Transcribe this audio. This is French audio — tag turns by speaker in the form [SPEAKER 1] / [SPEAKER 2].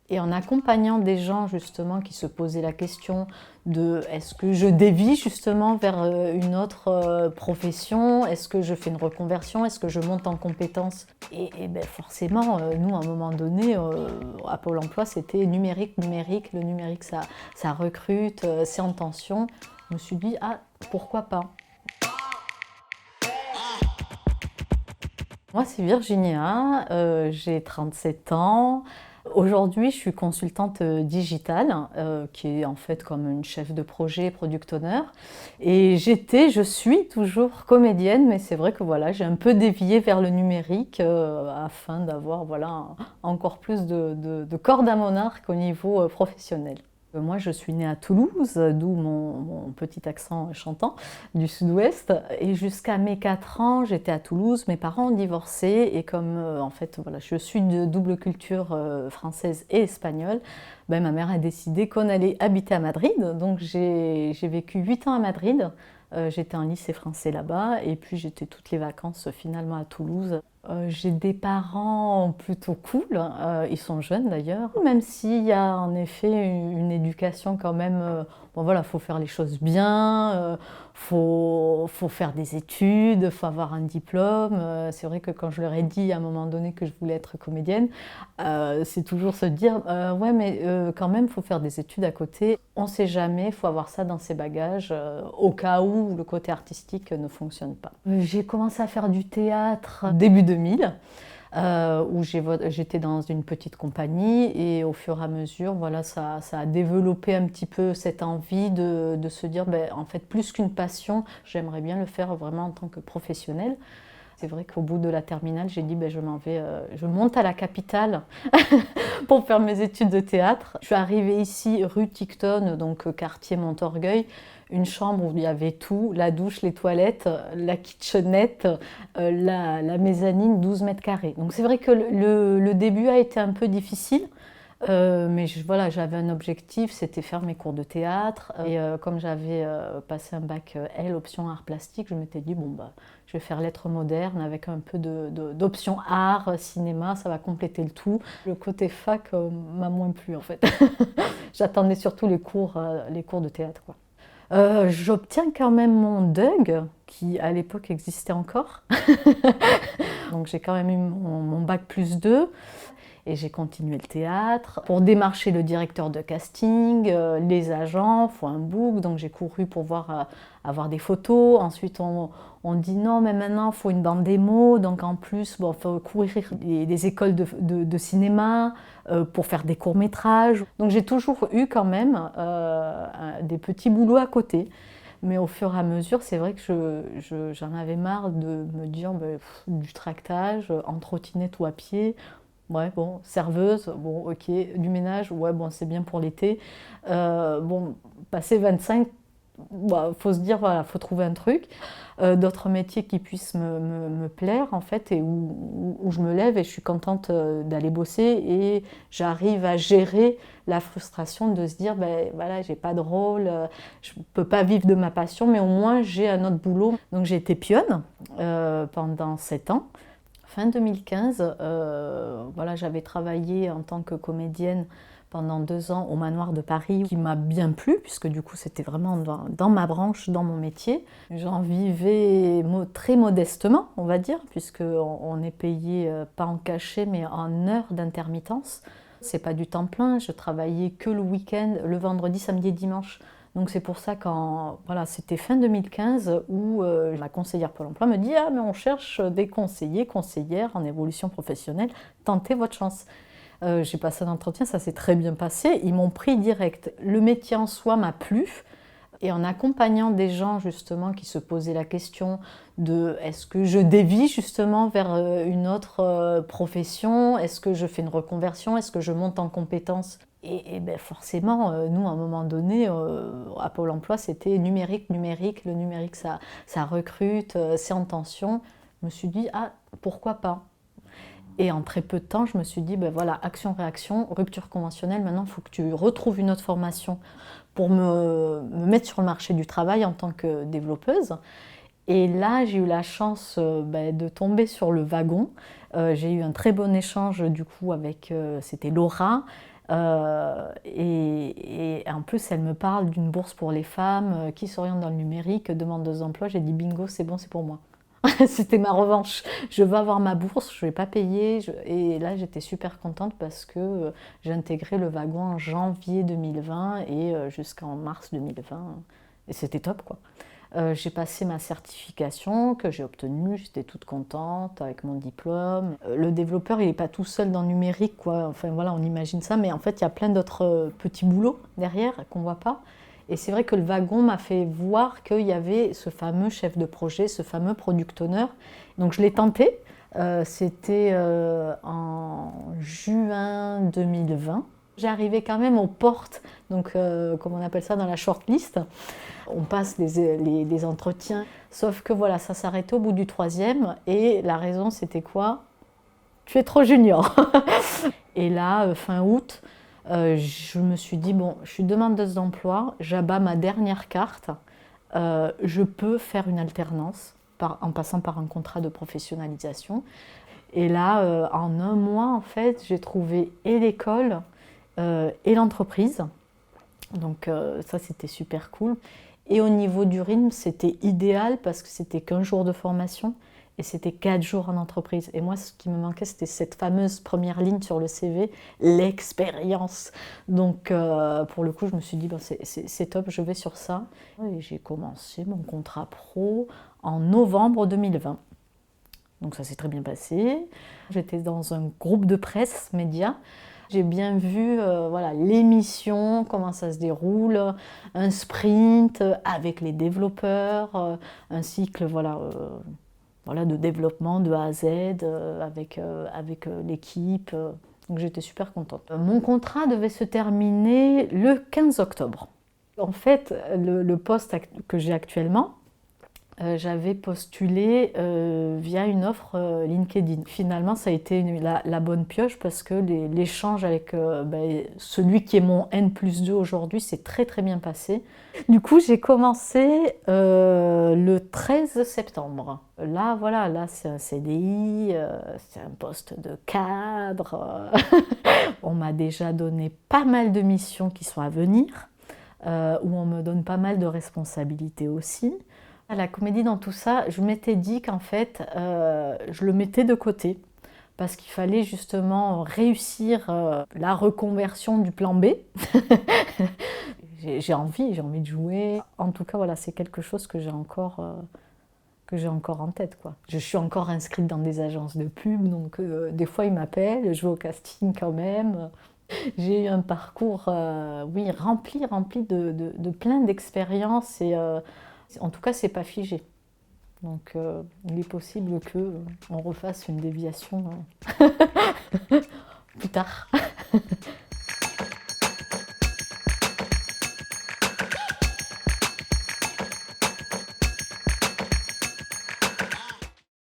[SPEAKER 1] Et en accompagnant des gens justement qui se posaient la question de est-ce que je dévie justement vers une autre profession, est-ce que je fais une reconversion, est-ce que je monte en compétences et ben forcément, nous à un moment donné, à Pôle emploi, c'était numérique, numérique, le numérique ça recrute, c'est en tension. Je me suis dit, ah, pourquoi pas? Moi, c'est Virginia, j'ai 37 ans. Aujourd'hui, je suis consultante digitale, qui est en fait comme une chef de projet, product owner. Et je suis toujours comédienne, mais c'est vrai que voilà, j'ai un peu dévié vers le numérique afin d'avoir voilà, encore plus de cordes à mon arc au niveau professionnel. Moi, je suis née à Toulouse, d'où mon petit accent chantant du sud-ouest. Et jusqu'à mes 4 ans, j'étais à Toulouse. Mes parents ont divorcé. Et comme en fait, voilà, je suis de double culture française et espagnole, ben, ma mère a décidé qu'on allait habiter à Madrid. Donc j'ai vécu 8 ans à Madrid. J'étais en lycée français là-bas. Et puis j'étais toutes les vacances finalement à Toulouse. J'ai des parents plutôt cool, ils sont jeunes d'ailleurs, même s'il y a en effet une éducation quand même, bon voilà, faut faire les choses bien, faut faire des études, faut avoir un diplôme. C'est vrai que quand je leur ai dit à un moment donné que je voulais être comédienne, c'est toujours se dire ouais mais quand même faut faire des études à côté, on sait jamais, faut avoir ça dans ses bagages au cas où le côté artistique ne fonctionne pas. J'ai commencé à faire du théâtre début 2000 où j'étais dans une petite compagnie et au fur et à mesure, voilà, ça a développé un petit peu cette envie de se dire, ben, en fait, plus qu'une passion, j'aimerais bien le faire vraiment en tant que professionnel. C'est vrai qu'au bout de la terminale, j'ai dit, ben, je monte à la capitale pour faire mes études de théâtre. Je suis arrivée ici, rue Tiquetonne, donc quartier Montorgueil, une chambre où il y avait tout, la douche, les toilettes, la kitchenette, la mezzanine, 12 mètres carrés. Donc c'est vrai que le début a été un peu difficile, mais voilà, j'avais un objectif, c'était faire mes cours de théâtre. Et comme j'avais passé un bac L, option art plastique, je m'étais dit, bon, bah, je vais faire lettres modernes avec un peu d'options art, cinéma, ça va compléter le tout. Le côté fac m'a moins plu en fait. J'attendais surtout les cours de théâtre, quoi. J'obtiens quand même mon DUG, qui à l'époque existait encore. Donc j'ai quand même eu mon bac plus 2 et j'ai continué le théâtre. Pour démarcher le directeur de casting, les agents, il faut un book, donc j'ai couru pour avoir des photos. Ensuite on dit non mais maintenant il faut une bande démo, donc en plus il faut courir des écoles de cinéma pour faire des courts-métrages. Donc j'ai toujours eu quand même des petits boulots à côté. Mais au fur et à mesure, c'est vrai que j'en avais marre de me dire du tractage, en trottinette ou à pied. Ouais, bon, serveuse, bon, ok, du ménage, ouais, bon, c'est bien pour l'été. Bon, passé 25, bah, faut se dire, voilà, faut trouver un truc. D'autres métiers qui puissent me plaire, en fait, et où je me lève et je suis contente d'aller bosser et j'arrive à gérer la frustration de se dire, ben voilà, j'ai pas de rôle, je peux pas vivre de ma passion, mais au moins j'ai un autre boulot. Donc j'ai été pionne pendant 7 ans. Fin 2015, voilà, j'avais travaillé en tant que comédienne pendant 2 ans au Manoir de Paris, qui m'a bien plu, puisque du coup c'était vraiment dans ma branche, dans mon métier. J'en vivais très modestement, on va dire, puisqu'on est payé pas en cachet, mais en heures d'intermittence. C'est pas du temps plein, je travaillais que le week-end, le vendredi, samedi et dimanche. Donc c'est pour ça voilà, c'était fin 2015 où la conseillère Pôle emploi me dit « Ah mais on cherche des conseillers, conseillères en évolution professionnelle, tentez votre chance ». J'ai passé un entretien, ça s'est très bien passé, ils m'ont pris direct. Le métier en soi m'a plu et en accompagnant des gens justement qui se posaient la question de est-ce que je dévie justement vers une autre profession, est-ce que je fais une reconversion, est-ce que je monte en compétences. Et ben forcément, nous, à un moment donné, à Pôle emploi, c'était numérique, numérique. Le numérique, ça recrute, c'est en tension. Je me suis dit, ah, pourquoi pas? Et en très peu de temps, je me suis dit, ben voilà, action-réaction, rupture conventionnelle. Maintenant, il faut que tu retrouves une autre formation pour me mettre sur le marché du travail en tant que développeuse. Et là, j'ai eu la chance de tomber sur le wagon. J'ai eu un très bon échange du coup avec, c'était Laura, Et en plus, elle me parle d'une bourse pour les femmes qui s'orientent dans le numérique, demandeuse d'emploi. J'ai dit bingo, c'est bon, c'est pour moi. C'était ma revanche. Je veux avoir ma bourse, je ne vais pas payer. Et là, j'étais super contente parce que j'ai intégré le wagon en janvier 2020 et jusqu'en mars 2020. Et c'était top, quoi. J'ai passé ma certification que j'ai obtenue, j'étais toute contente avec mon diplôme. Le développeur, il n'est pas tout seul dans le numérique, quoi. Enfin voilà, on imagine ça, mais en fait, il y a plein d'autres petits boulots derrière qu'on ne voit pas. Et c'est vrai que le wagon m'a fait voir qu'il y avait ce fameux chef de projet, ce fameux product owner. Donc je l'ai tenté. C'était en juin 2020. J'ai arrivé quand même aux portes, donc comme on appelle ça dans la shortlist. On passe les entretiens, sauf que voilà, ça s'arrêtait au bout du troisième. Et la raison, c'était quoi? Tu es trop junior. Et là, fin août, je me suis dit, bon, je suis demandeuse d'emploi, j'abats ma dernière carte, je peux faire une alternance en passant par un contrat de professionnalisation. Et là, en un mois, en fait, j'ai trouvé et l'école et l'entreprise. Donc ça, c'était super cool. Et au niveau du rythme, c'était idéal parce que c'était qu'un jour de formation et c'était 4 jours en entreprise. Et moi, ce qui me manquait, c'était cette fameuse première ligne sur le CV, l'expérience. Donc, pour le coup, je me suis dit, ben, c'est top, je vais sur ça. Et j'ai commencé mon contrat pro en novembre 2020. Donc, ça s'est très bien passé. J'étais dans un groupe de presse média. J'ai bien vu voilà, l'émission, comment ça se déroule, un sprint avec les développeurs, un cycle voilà, voilà, de développement de A à Z avec l'équipe. Donc j'étais super contente. Mon contrat devait se terminer le 15 octobre. En fait, le poste que j'ai actuellement, j'avais postulé via une offre LinkedIn. Finalement, ça a été la bonne pioche parce que l'échange avec celui qui est mon N+2 aujourd'hui s'est très très bien passé. Du coup, j'ai commencé le 13 septembre. Là, voilà, là c'est un CDI, c'est un poste de cadre. On m'a déjà donné pas mal de missions qui sont à venir, où on me donne pas mal de responsabilités aussi. La comédie dans tout ça, je m'étais dit qu'en fait, je le mettais de côté parce qu'il fallait justement réussir la reconversion du plan B. J'ai envie de jouer. En tout cas, voilà, c'est quelque chose que j'ai encore en tête, quoi. Je suis encore inscrite dans des agences de pub, donc des fois ils m'appellent, je vais au casting quand même. J'ai eu un parcours oui, rempli de plein d'expériences et en tout cas, c'est pas figé. Donc, il est possible qu'on refasse une déviation plus tard.